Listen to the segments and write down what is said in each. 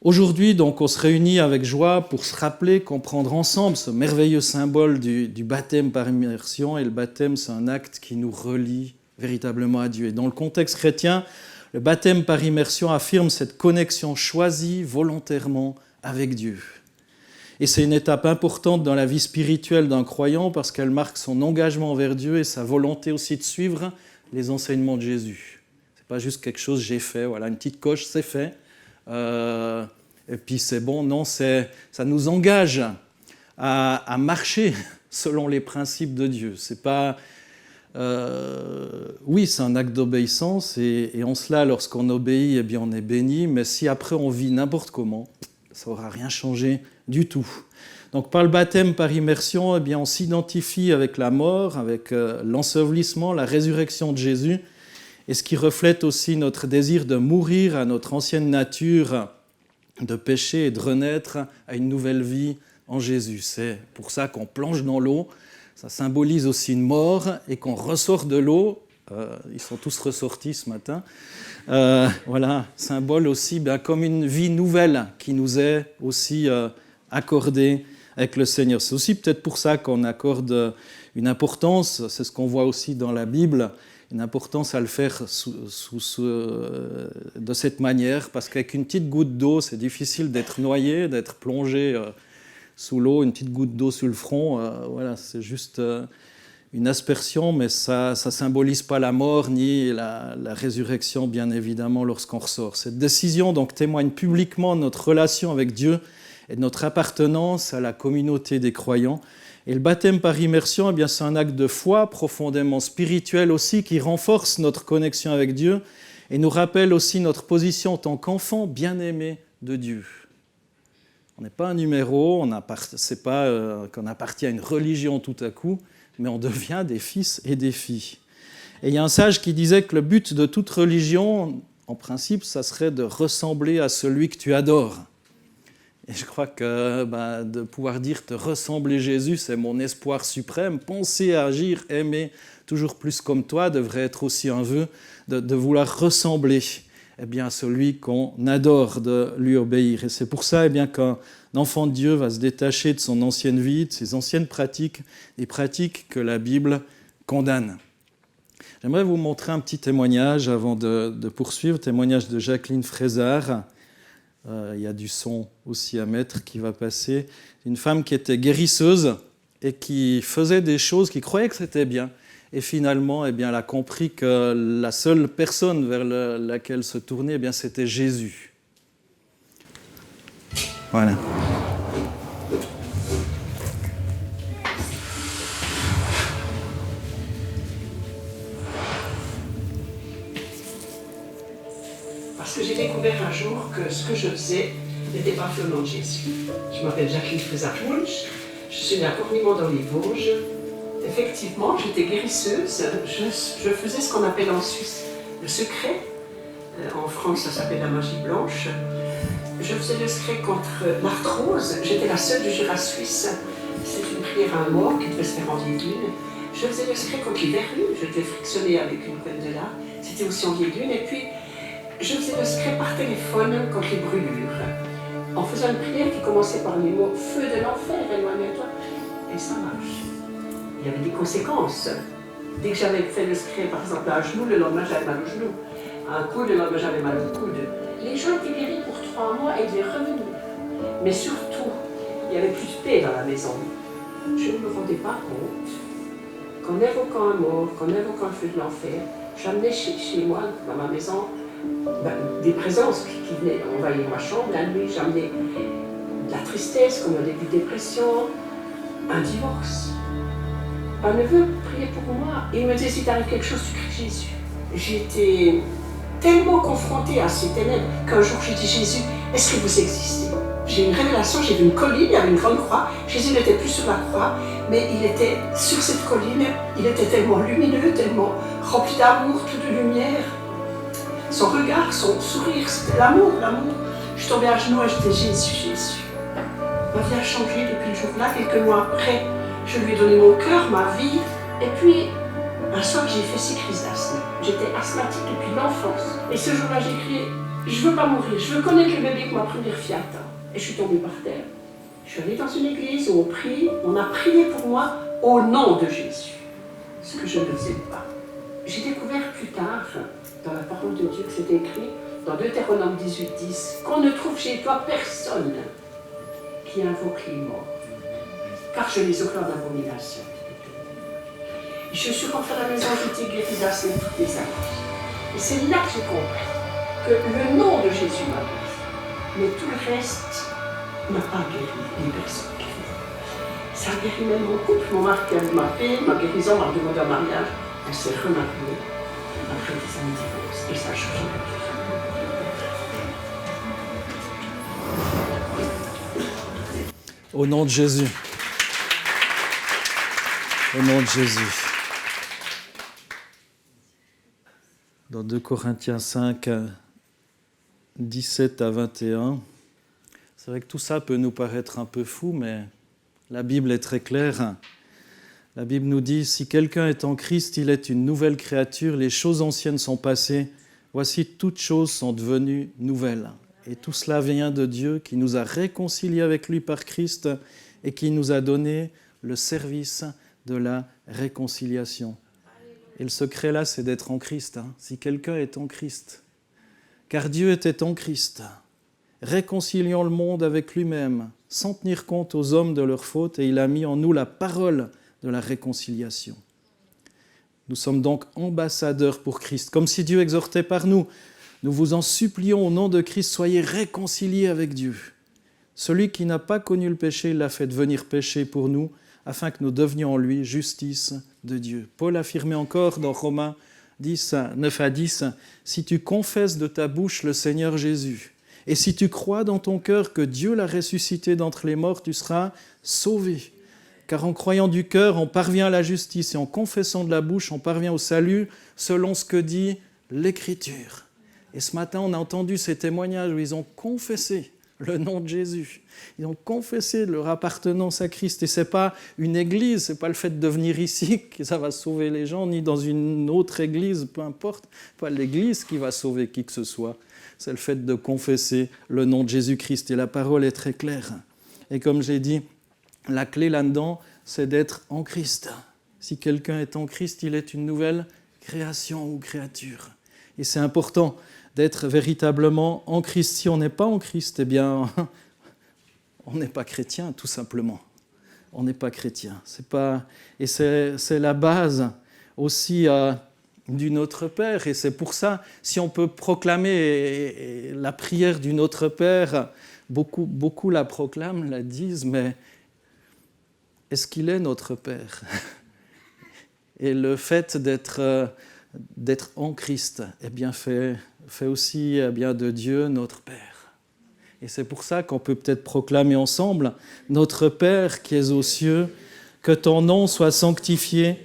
Aujourd'hui, donc, on se réunit avec joie pour se rappeler, comprendre ensemble ce merveilleux symbole du baptême par immersion. Et le baptême, c'est un acte qui nous relie véritablement à Dieu. Et dans le contexte chrétien, le baptême par immersion affirme cette connexion choisie volontairement avec Dieu. Et c'est une étape importante dans la vie spirituelle d'un croyant parce qu'elle marque son engagement envers Dieu et sa volonté aussi de suivre les enseignements de Jésus. Ce n'est pas juste quelque chose que j'ai fait, voilà, une petite coche, c'est fait. Et puis c'est bon, non, ça nous engage à marcher selon les principes de Dieu. C'est pas, oui, c'est un acte d'obéissance et en cela, lorsqu'on obéit, eh bien, on est béni. Mais si après on vit n'importe comment, ça n'aura rien changé du tout. Donc par le baptême par immersion, eh bien, on s'identifie avec la mort, avec l'ensevelissement, la résurrection de Jésus. Et ce qui reflète aussi notre désir de mourir à notre ancienne nature de péché et de renaître à une nouvelle vie en Jésus. C'est pour ça qu'on plonge dans l'eau. Ça symbolise aussi une mort et qu'on ressort de l'eau. Ils sont tous ressortis ce matin. Voilà, symbole aussi comme une vie nouvelle qui nous est aussi accordée avec le Seigneur. C'est aussi peut-être pour ça qu'on accorde une importance, c'est ce qu'on voit aussi dans la Bible, une importance à le faire de cette manière, parce qu'avec une petite goutte d'eau, c'est difficile d'être noyé, d'être plongé sous l'eau, une petite goutte d'eau sur le front, voilà, c'est juste une aspersion, mais ça ne symbolise pas la mort ni la résurrection, bien évidemment, lorsqu'on ressort. Cette décision donc témoigne publiquement de notre relation avec Dieu et de notre appartenance à la communauté des croyants. Et le baptême par immersion, eh bien, c'est un acte de foi profondément spirituel aussi qui renforce notre connexion avec Dieu et nous rappelle aussi notre position en tant qu'enfant bien-aimé de Dieu. On n'est pas un numéro, c'est pas qu'on appartient à une religion tout à coup, mais on devient des fils et des filles. Et il y a un sage qui disait que le but de toute religion, en principe, ça serait de ressembler à celui que tu adores. Et je crois que de pouvoir dire te ressembler Jésus, c'est mon espoir suprême. Penser, agir, aimer toujours plus comme toi devrait être aussi un vœu de vouloir ressembler à celui qu'on adore, de lui obéir. Et c'est pour ça qu'un enfant de Dieu va se détacher de son ancienne vie, de ses anciennes pratiques, des pratiques que la Bible condamne. J'aimerais vous montrer un petit témoignage avant de poursuivre, témoignage de Jacqueline Frézard. Il y a du son aussi à mettre qui va passer. Une femme qui était guérisseuse et qui faisait des choses, qui croyait que c'était bien. Et finalement, elle a compris que la seule personne vers laquelle se tourner, c'était Jésus. Voilà. Parce que j'ai découvert un jour que ce que je faisais n'était pas fait au nom de Jésus. Je m'appelle Jacqueline Frézard-Wunsch, je suis née à Cornimont dans les Vosges. Effectivement, j'étais guérisseuse, je faisais ce qu'on appelle en Suisse le secret. En France, ça s'appelle la magie blanche. Je faisais le secret contre l'arthrose, j'étais la seule du Jura suisse. C'est une prière à un mort qui devait se faire en vieille lune. Je faisais le secret contre les verrues, je devais frictionner avec une colle de lard, c'était aussi en vieille lune. Et puis, je faisais le secret par téléphone contre les brûlures, en faisant une prière qui commençait par les mots « Feu de l'enfer, éloigne-toi ». Et ça marche. Il y avait des conséquences. Dès que j'avais fait le secret, par exemple, à un genou, le lendemain j'avais mal au genou. À un coude, le lendemain j'avais mal au coude. Les gens étaient guéris pour 3 mois et devaient revenir. Mais surtout, il n'y avait plus de paix dans la maison. Je ne me rendais pas compte qu'en évoquant un mort, qu'en évoquant le feu de l'enfer, j'amenais chez moi, dans ma maison, des présences qui venaient envahir ma chambre. La nuit, j'amenais de la tristesse, comme un début de dépression, un divorce. Un neveu priait pour moi et il me disait si t'arrive quelque chose, tu cries Jésus. J'étais tellement confrontée à ces ténèbres qu'un jour j'ai dit Jésus, est-ce que vous existez? J'ai eu une révélation, j'ai vu une colline, il y avait une grande croix. Jésus n'était plus sur la croix, mais il était sur cette colline. Il était tellement lumineux, tellement rempli d'amour, tout de lumière. Son regard, son sourire, c'était l'amour, l'amour. Je suis tombée à genoux et je disais Jésus, Jésus. Ma vie a changé depuis le jour-là. Quelques mois après, je lui ai donné mon cœur, ma vie. Et puis, un soir, j'ai fait 6 crises d'asthme. J'étais asthmatique depuis l'enfance. Et ce jour-là, j'ai crié Je veux pas mourir, je veux connaître le bébé que ma première fille attend. Et je suis tombée par terre. Je suis allée dans une église où on a prié pour moi au nom de Jésus. Ce que je ne faisais pas. J'ai découvert plus tard, dans la parole de Dieu, que c'était écrit dans Deutéronome 18:10, qu'on ne trouve chez toi personne qui invoque les morts, car je les offre en abomination. Je suis rentrée à la maison, j'étais guérie d'assez toutes les années. Et c'est là que j'ai compris que le nom de Jésus m'a guéri, mais tout le reste n'a pas guéri une personne guérie. Ça a guéri même mon couple, mon mari m'a fait ma guérison, m'a demandé un mariage, elle s'est remariée après des années de divorce, et ça a changé ma vie. Au nom de Jésus. Au nom de Jésus. Dans 2 Corinthiens 5, 17 à 21, c'est vrai que tout ça peut nous paraître un peu fou, mais la Bible est très claire. La Bible nous dit « Si quelqu'un est en Christ, il est une nouvelle créature, les choses anciennes sont passées, voici toutes choses sont devenues nouvelles. » Et tout cela vient de Dieu qui nous a réconciliés avec lui par Christ et qui nous a donné le service de la réconciliation. Et le secret là, c'est d'être en Christ. Si quelqu'un est en Christ, car Dieu était en Christ, réconciliant le monde avec lui-même, sans tenir compte aux hommes de leurs fautes, et il a mis en nous la parole de la réconciliation. Nous sommes donc ambassadeurs pour Christ, comme si Dieu exhortait par nous. Nous vous en supplions au nom de Christ, soyez réconciliés avec Dieu. Celui qui n'a pas connu le péché, il l'a fait devenir péché pour nous, afin que nous devenions en lui justice de Dieu. Paul affirmait encore dans Romains 10, 9 à 10, « Si tu confesses de ta bouche le Seigneur Jésus, et si tu crois dans ton cœur que Dieu l'a ressuscité d'entre les morts, tu seras sauvé. Car en croyant du cœur, on parvient à la justice, et en confessant de la bouche, on parvient au salut, selon ce que dit l'Écriture. » Et ce matin, on a entendu ces témoignages où ils ont confessé le nom de Jésus. Ils ont confessé leur appartenance à Christ. Et ce n'est pas une église, ce n'est pas le fait de venir ici que ça va sauver les gens, ni dans une autre église, peu importe. Ce n'est pas l'église qui va sauver qui que ce soit. C'est le fait de confesser le nom de Jésus-Christ. Et la parole est très claire. Et comme j'ai dit, la clé là-dedans, c'est d'être en Christ. Si quelqu'un est en Christ, il est une nouvelle création ou créature. Et c'est important d'être véritablement en Christ. Si on n'est pas en Christ, eh bien, on n'est pas chrétien, tout simplement. On n'est pas chrétien. Et c'est la base aussi du Notre Père. Et c'est pour ça, si on peut proclamer la prière du Notre Père, beaucoup la proclament, la disent, mais est-ce qu'il est notre Père ? Et le fait d'être en Christ, eh bien, fait aussi de Dieu notre Père. Et c'est pour ça qu'on peut peut-être proclamer ensemble « Notre Père qui es aux cieux, que ton nom soit sanctifié,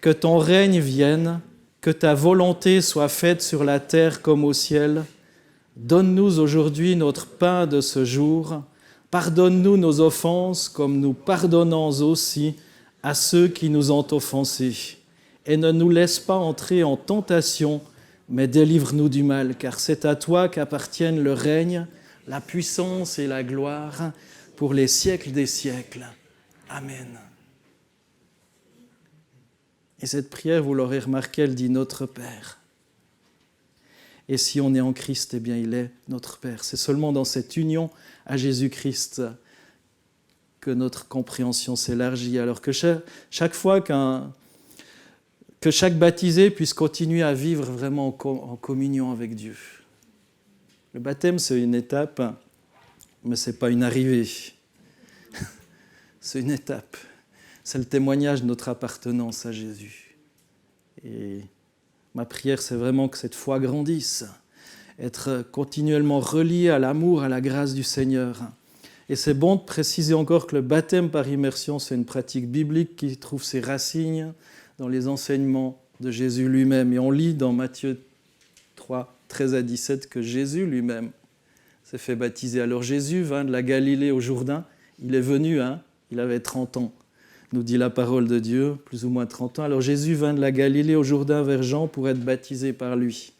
que ton règne vienne, que ta volonté soit faite sur la terre comme au ciel. Donne-nous aujourd'hui notre pain de ce jour. Pardonne-nous nos offenses comme nous pardonnons aussi à ceux qui nous ont offensés. Et ne nous laisse pas entrer en tentation, mais délivre-nous du mal, car c'est à toi qu'appartiennent le règne, la puissance et la gloire pour les siècles des siècles. Amen. » Et cette prière, vous l'aurez remarqué, elle dit « Notre Père ». Et si on est en Christ, eh bien, il est notre Père. C'est seulement dans cette union à Jésus-Christ que notre compréhension s'élargit. Alors que chaque fois que chaque baptisé puisse continuer à vivre vraiment en communion avec Dieu. Le baptême, c'est une étape, mais ce n'est pas une arrivée. C'est une étape. C'est le témoignage de notre appartenance à Jésus. Et ma prière, c'est vraiment que cette foi grandisse, être continuellement relié à l'amour, à la grâce du Seigneur. Et c'est bon de préciser encore que le baptême par immersion, c'est une pratique biblique qui trouve ses racines dans les enseignements de Jésus lui-même. Et on lit dans Matthieu 3, 13 à 17 que Jésus lui-même s'est fait baptiser. Alors Jésus vint de la Galilée au Jourdain. Il est venu, il avait 30 ans, nous dit la parole de Dieu, plus ou moins 30 ans. Alors Jésus vint de la Galilée au Jourdain vers Jean pour être baptisé par lui.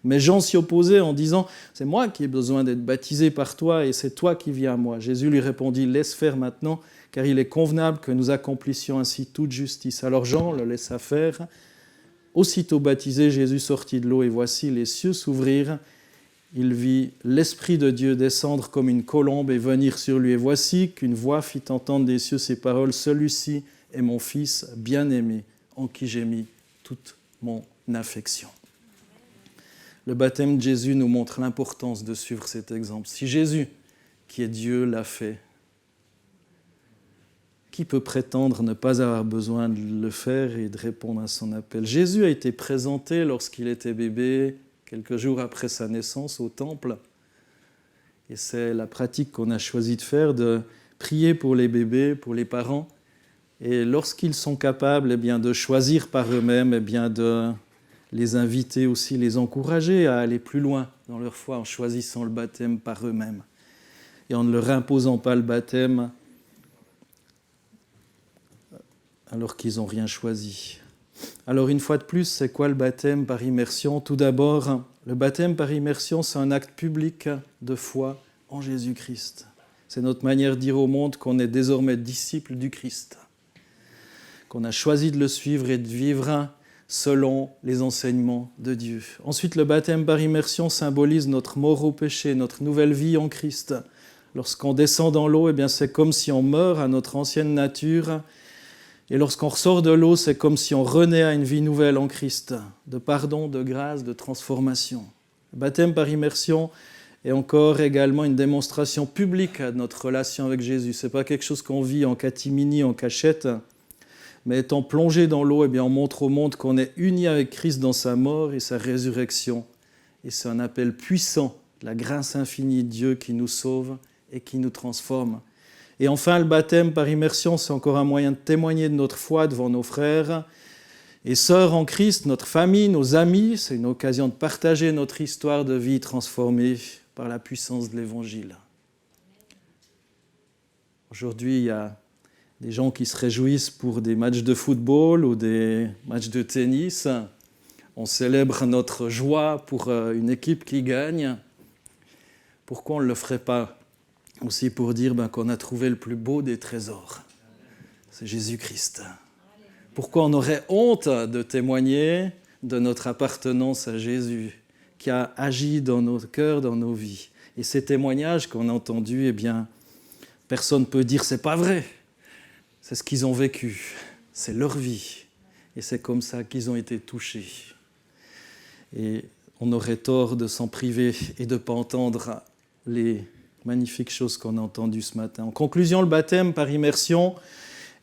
Mais Jean s'y opposait en disant « C'est moi qui ai besoin d'être baptisé par toi et c'est toi qui viens à moi. » Jésus lui répondit « Laisse faire maintenant, car il est convenable que nous accomplissions ainsi toute justice. » Alors Jean le laissa faire. Aussitôt baptisé, Jésus sortit de l'eau et voici les cieux s'ouvrirent. Il vit l'Esprit de Dieu descendre comme une colombe et venir sur lui. Et voici qu'une voix fit entendre des cieux ces paroles « Celui-ci est mon Fils bien-aimé, en qui j'ai mis toute mon affection. » Le baptême de Jésus nous montre l'importance de suivre cet exemple. Si Jésus, qui est Dieu, l'a fait, qui peut prétendre ne pas avoir besoin de le faire et de répondre à son appel? Jésus a été présenté lorsqu'il était bébé, quelques jours après sa naissance au temple. Et c'est la pratique qu'on a choisi de faire, de prier pour les bébés, pour les parents. Et lorsqu'ils sont capables de choisir par eux-mêmes, de les inviter aussi, les encourager à aller plus loin dans leur foi en choisissant le baptême par eux-mêmes. Et en ne leur imposant pas le baptême alors qu'ils n'ont rien choisi. Alors une fois de plus, c'est quoi le baptême par immersion? Tout d'abord, le baptême par immersion, c'est un acte public de foi en Jésus-Christ. C'est notre manière de dire au monde qu'on est désormais disciples du Christ, qu'on a choisi de le suivre et de vivre selon les enseignements de Dieu. Ensuite, le baptême par immersion symbolise notre mort au péché, notre nouvelle vie en Christ. Lorsqu'on descend dans l'eau, c'est comme si on meurt à notre ancienne nature. Et lorsqu'on ressort de l'eau, c'est comme si on renaît à une vie nouvelle en Christ, de pardon, de grâce, de transformation. Le baptême par immersion est encore également une démonstration publique de notre relation avec Jésus. Ce n'est pas quelque chose qu'on vit en catimini, en cachette, mais étant plongé dans l'eau, on montre au monde qu'on est unis avec Christ dans sa mort et sa résurrection. Et c'est un appel puissant de la grâce infinie de Dieu qui nous sauve et qui nous transforme. Et enfin, le baptême par immersion, c'est encore un moyen de témoigner de notre foi devant nos frères et sœurs en Christ, notre famille, nos amis. C'est une occasion de partager notre histoire de vie transformée par la puissance de l'Évangile. Aujourd'hui, il y a des gens qui se réjouissent pour des matchs de football ou des matchs de tennis. On célèbre notre joie pour une équipe qui gagne. Pourquoi on ne le ferait pas aussi pour dire qu'on a trouvé le plus beau des trésors? C'est Jésus-Christ. Pourquoi on aurait honte de témoigner de notre appartenance à Jésus, qui a agi dans nos cœurs, dans nos vies? Et ces témoignages qu'on a entendus, personne ne peut dire « c'est pas vrai ». C'est ce qu'ils ont vécu, c'est leur vie. Et c'est comme ça qu'ils ont été touchés. Et on aurait tort de s'en priver et de ne pas entendre les magnifiques choses qu'on a entendues ce matin. En conclusion, le baptême par immersion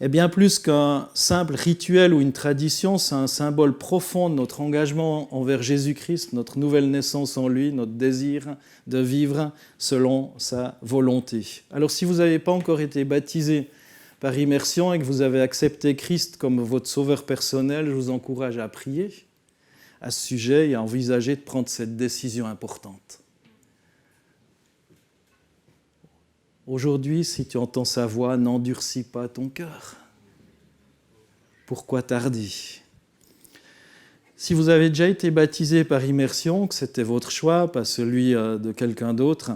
est bien plus qu'un simple rituel ou une tradition, c'est un symbole profond de notre engagement envers Jésus-Christ, notre nouvelle naissance en lui, notre désir de vivre selon sa volonté. Alors si vous n'avez pas encore été baptisé par immersion et que vous avez accepté Christ comme votre sauveur personnel, je vous encourage à prier à ce sujet et à envisager de prendre cette décision importante. Aujourd'hui, si tu entends sa voix, n'endurcis pas ton cœur. Pourquoi tarder? Si vous avez déjà été baptisé par immersion, que c'était votre choix, pas celui de quelqu'un d'autre,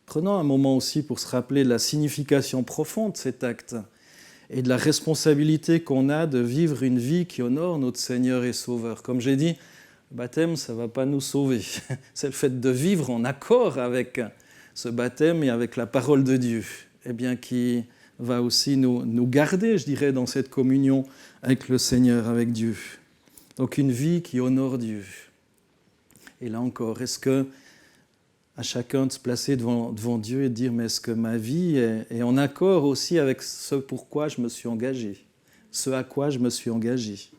prenons un moment aussi pour se rappeler de la signification profonde de cet acte et de la responsabilité qu'on a de vivre une vie qui honore notre Seigneur et Sauveur. Comme j'ai dit, le baptême, ça ne va pas nous sauver. C'est le fait de vivre en accord avec ce baptême et avec la parole de Dieu, qui va aussi nous garder, je dirais, dans cette communion avec le Seigneur, avec Dieu. Donc une vie qui honore Dieu. Et là encore, est-ce que à chacun de se placer devant Dieu et de dire « mais est-ce que ma vie est en accord aussi avec ce pourquoi je me suis engagé, ce à quoi je me suis engagé ?»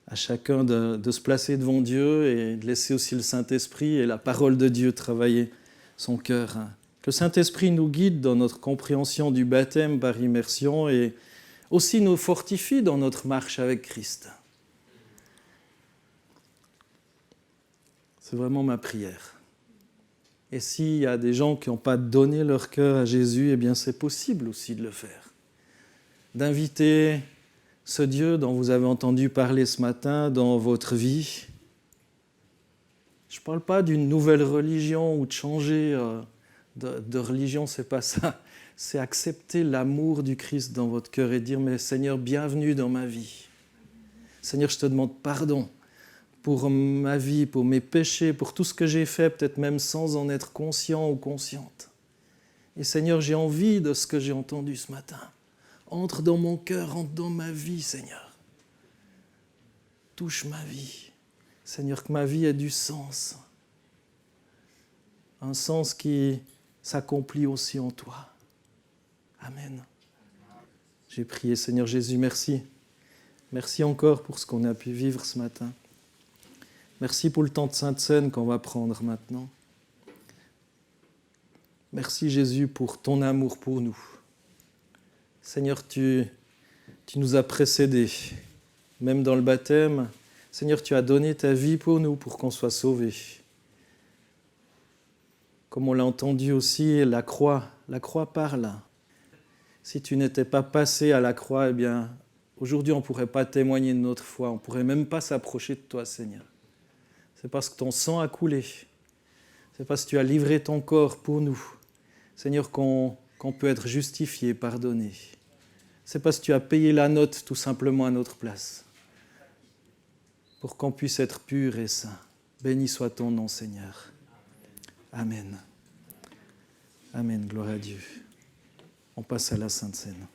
À chacun de se placer devant Dieu et de laisser aussi le Saint-Esprit et la parole de Dieu travailler son cœur. Que le Saint-Esprit nous guide dans notre compréhension du baptême par immersion et aussi nous fortifie dans notre marche avec Christ. C'est vraiment ma prière. Et s'il y a des gens qui n'ont pas donné leur cœur à Jésus, c'est possible aussi de le faire. D'inviter ce Dieu dont vous avez entendu parler ce matin dans votre vie Je ne parle pas d'une nouvelle religion ou de changer de religion, c'est pas ça. C'est accepter l'amour du Christ dans votre cœur et dire « Mais Seigneur, bienvenue dans ma vie. Seigneur, je te demande pardon pour ma vie, pour mes péchés, pour tout ce que j'ai fait, peut-être même sans en être conscient ou consciente. Et Seigneur, j'ai envie de ce que j'ai entendu ce matin. Entre dans mon cœur, entre dans ma vie, Seigneur. Touche ma vie. Seigneur, que ma vie ait du sens. Un sens qui s'accomplit aussi en toi. Amen. J'ai prié, Seigneur Jésus, merci. Merci encore pour ce qu'on a pu vivre ce matin. Merci pour le temps de Sainte Seine qu'on va prendre maintenant. Merci Jésus pour ton amour pour nous. Seigneur, tu nous as précédés, même dans le baptême. Seigneur, tu as donné ta vie pour nous, pour qu'on soit sauvés. Comme on l'a entendu aussi, la croix parle. Si tu n'étais pas passé à la croix, eh bien, aujourd'hui, on ne pourrait pas témoigner de notre foi. On ne pourrait même pas s'approcher de toi, Seigneur. C'est parce que ton sang a coulé. C'est parce que tu as livré ton corps pour nous. Seigneur, qu'on peut être justifié, pardonné. C'est parce que tu as payé la note tout simplement à notre place. Pour qu'on puisse être pur et saint. Béni soit ton nom, Seigneur. Amen. Amen, gloire à Dieu. On passe à la Sainte Seine.